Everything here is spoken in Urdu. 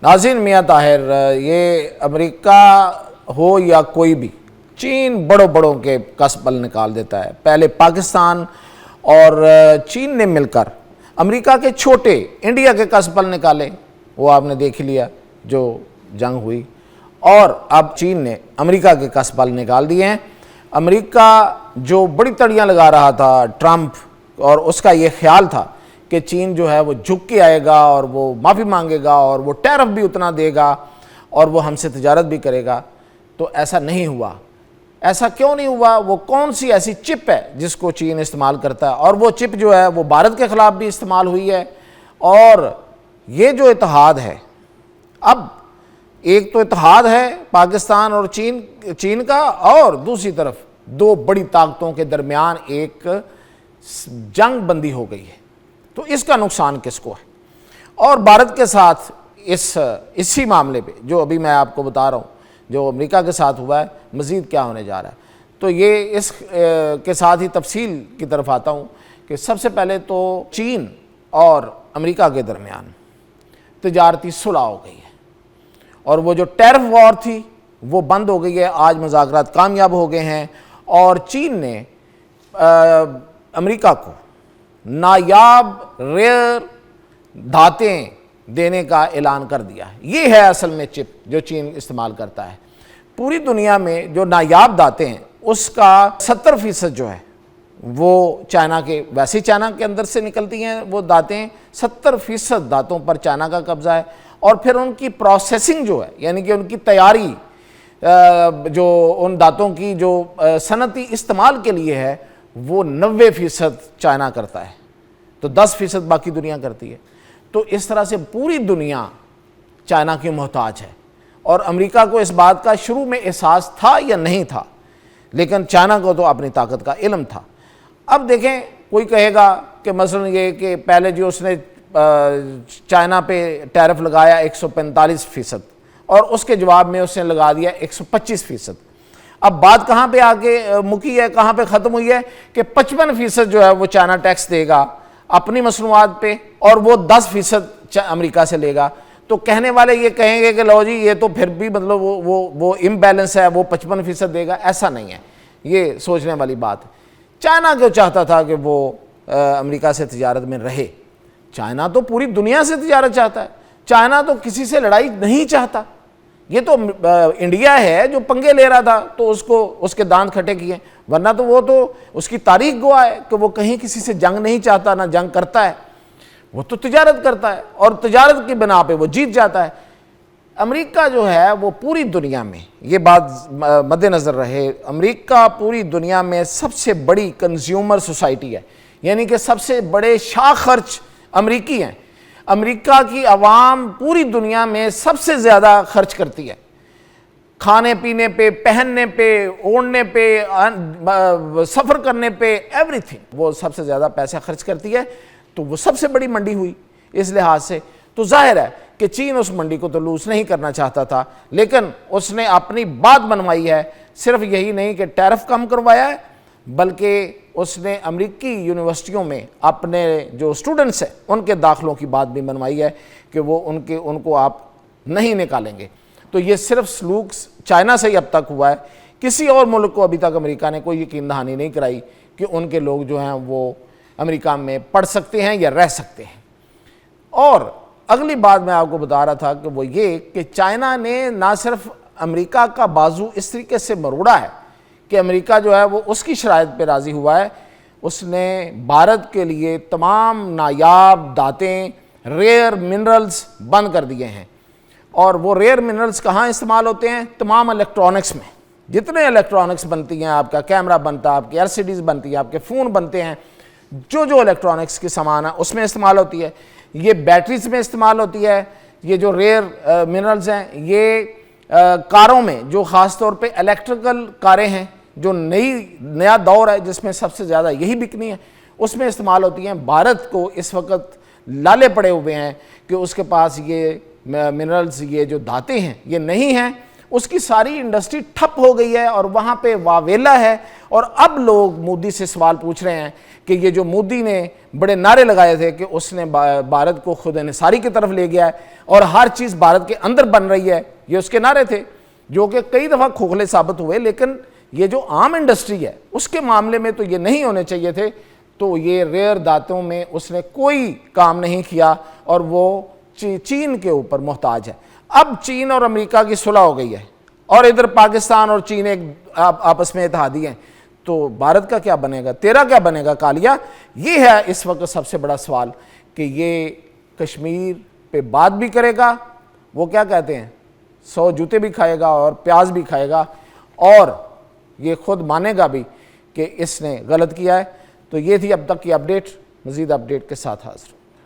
ناظرین، میاں طاہر، یہ امریکہ ہو یا کوئی بھی، چین بڑوں کے قصب نکال دیتا ہے۔ پہلے پاکستان اور چین نے مل کر امریکہ کے چھوٹے انڈیا کے قصب نکالے، وہ آپ نے دیکھ لیا جو جنگ ہوئی، اور اب چین نے امریکہ کے قصب نکال دیے ہیں۔ امریکہ جو بڑی تڑیاں لگا رہا تھا ٹرمپ، اور اس کا یہ خیال تھا کہ چین جو ہے وہ جھک کے آئے گا اور وہ معافی مانگے گا اور وہ ٹیرف بھی اتنا دے گا اور وہ ہم سے تجارت بھی کرے گا، تو ایسا نہیں ہوا۔ ایسا کیوں نہیں ہوا؟ وہ کون سی ایسی چپ ہے جس کو چین استعمال کرتا ہے، اور وہ چپ جو ہے وہ بھارت کے خلاف بھی استعمال ہوئی ہے۔ اور یہ جو اتحاد ہے، اب ایک تو اتحاد ہے پاکستان اور چین کا، اور دوسری طرف دو بڑی طاقتوں کے درمیان ایک جنگ بندی ہو گئی ہے، تو اس کا نقصان کس کو ہے؟ اور بھارت کے ساتھ اسی معاملے پہ جو ابھی میں آپ کو بتا رہا ہوں جو امریکہ کے ساتھ ہوا ہے، مزید کیا ہونے جا رہا ہے، تو یہ اس کے ساتھ ہی تفصیل کی طرف آتا ہوں کہ سب سے پہلے تو چین اور امریکہ کے درمیان تجارتی صلح ہو گئی ہے، اور وہ جو ٹیرف وار تھی وہ بند ہو گئی ہے۔ آج مذاکرات کامیاب ہو گئے ہیں، اور چین نے امریکہ کو نایاب ریئر دھاتیں دینے کا اعلان کر دیا ہے۔ یہ ہے اصل میں چپ جو چین استعمال کرتا ہے۔ پوری دنیا میں جو نایاب دھاتیں ہیں اس کا 70% جو ہے وہ چائنا کے، ویسے چائنا کے اندر سے نکلتی ہیں وہ دھاتیں، 70% دھاتوں پر چائنا کا قبضہ ہے، اور پھر ان کی پروسیسنگ جو ہے، یعنی کہ ان کی تیاری جو ان دھاتوں کی جو صنعتی استعمال کے لیے ہے، وہ 90% چائنا کرتا ہے، تو 10% باقی دنیا کرتی ہے۔ تو اس طرح سے پوری دنیا چائنا کی محتاج ہے، اور امریکہ کو اس بات کا شروع میں احساس تھا یا نہیں تھا، لیکن چائنا کو تو اپنی طاقت کا علم تھا۔ اب دیکھیں، کوئی کہے گا کہ مثلا یہ کہ پہلے جو اس نے چائنا پہ ٹیرف لگایا 145%، اور اس کے جواب میں اس نے لگا دیا 125%۔ اب بات کہاں پہ آگے مکی ہے، کہاں پہ ختم ہوئی ہے کہ 55% جو ہے وہ چائنا ٹیکس دے گا اپنی مصنوعات پہ، اور وہ 10% امریکہ سے لے گا۔ تو کہنے والے یہ کہیں گے کہ لو جی یہ تو پھر بھی مطلب وہ امبیلنس ہے، وہ 55% دے گا۔ ایسا نہیں ہے، یہ سوچنے والی بات ہے۔ چائنا کیوں چاہتا تھا کہ وہ امریکہ سے تجارت میں رہے؟ چائنا تو پوری دنیا سے تجارت چاہتا ہے، چائنا تو کسی سے لڑائی نہیں چاہتا۔ یہ تو انڈیا ہے جو پنگے لے رہا تھا تو اس کے دانت کھٹے کیے، ورنہ تو وہ تو اس کی تاریخ گواہ ہے کہ وہ کہیں کسی سے جنگ نہیں چاہتا، نہ جنگ کرتا ہے، وہ تو تجارت کرتا ہے، اور تجارت کی بنا پہ وہ جیت جاتا ہے۔ امریکہ جو ہے وہ پوری دنیا میں، یہ بات مد نظر رہے، امریکہ پوری دنیا میں سب سے بڑی کنزیومر سوسائٹی ہے، یعنی کہ سب سے بڑے شاہ خرچ امریکی ہیں۔ امریکہ کی عوام پوری دنیا میں سب سے زیادہ خرچ کرتی ہے، کھانے پینے پہ، پہننے پہ، اوڑھنے پہ، سفر کرنے پہ، ایوری تھنگ، وہ سب سے زیادہ پیسہ خرچ کرتی ہے۔ تو وہ سب سے بڑی منڈی ہوئی اس لحاظ سے۔ تو ظاہر ہے کہ چین اس منڈی کو تو لوز نہیں کرنا چاہتا تھا، لیکن اس نے اپنی بات بنوائی ہے۔ صرف یہی نہیں کہ ٹیرف کم کروایا ہے، بلکہ اس نے امریکی یونیورسٹیوں میں اپنے جو اسٹوڈنٹس ہیں ان کے داخلوں کی بات بھی بنوائی ہے کہ وہ ان کو آپ نہیں نکالیں گے۔ تو یہ صرف سلوک چائنا سے ہی اب تک ہوا ہے، کسی اور ملک کو ابھی تک امریکہ نے کوئی یقین دہانی نہیں کرائی کہ ان کے لوگ جو ہیں وہ امریکہ میں پڑھ سکتے ہیں یا رہ سکتے ہیں۔ اور اگلی بات میں آپ کو بتا رہا تھا کہ وہ یہ کہ چائنا نے نہ صرف امریکہ کا بازو اس طریقے سے مروڑا ہے کہ امریکہ جو ہے وہ اس کی شرائط پہ راضی ہوا ہے، اس نے بھارت کے لیے تمام نایاب دھاتیں، ریئر منرلز بند کر دیے ہیں۔ اور وہ ریئر منرلز کہاں استعمال ہوتے ہیں؟ تمام الیکٹرانکس میں، جتنے الیکٹرانکس بنتی ہیں، آپ کا کیمرہ بنتا ہے، آپ کی LCDs بنتی ہے، آپ کے فون بنتے ہیں، جو الیکٹرانکس کے سامان ہے اس میں استعمال ہوتی ہے۔ یہ بیٹریز میں استعمال ہوتی ہے۔ یہ جو ریئر منرلز ہیں یہ کاروں میں، جو خاص طور پہ الیکٹریکل کاریں ہیں، جو نیا دور ہے جس میں سب سے زیادہ یہی بکنی ہے، اس میں استعمال ہوتی ہیں۔ بھارت کو اس وقت لالے پڑے ہوئے ہیں کہ اس کے پاس یہ منرلز، یہ جو دھاتیں ہیں یہ نہیں ہیں، اس کی ساری انڈسٹری ٹھپ ہو گئی ہے اور وہاں پہ واویلا ہے. اور اب لوگ مودی سے سوال پوچھ رہے ہیں کہ یہ جو مودی نے بڑے نعرے لگائے تھے کہ اس نے بھارت کو خود انحصاری کی طرف لے گیا ہے اور ہر چیز بھارت کے اندر بن رہی ہے، یہ اس کے نعرے تھے جو کہ کئی دفعہ کھوکھلے ثابت ہوئے. لیکن یہ جو عام انڈسٹری ہے اس کے معاملے میں تو یہ نہیں ہونے چاہیے تھے. تو یہ ریئر دھاتوں میں اس نے کوئی کام نہیں کیا اور وہ چین کے اوپر محتاج ہے. اب چین اور امریکہ کی صلح ہو گئی ہے اور ادھر پاکستان اور چین ایک آپس میں اتحادی ہیں، تو بھارت کا کیا بنے گا، تیرا کیا بنے گا کالیا؟ یہ ہے اس وقت سب سے بڑا سوال کہ یہ کشمیر پہ بات بھی کرے گا، وہ کیا کہتے ہیں 100 جوتے بھی کھائے گا اور پیاز بھی کھائے گا، اور یہ خود مانے گا بھی کہ اس نے غلط کیا ہے. تو یہ تھی اب تک کی اپڈیٹ. مزید اپڈیٹ کے ساتھ حاضر.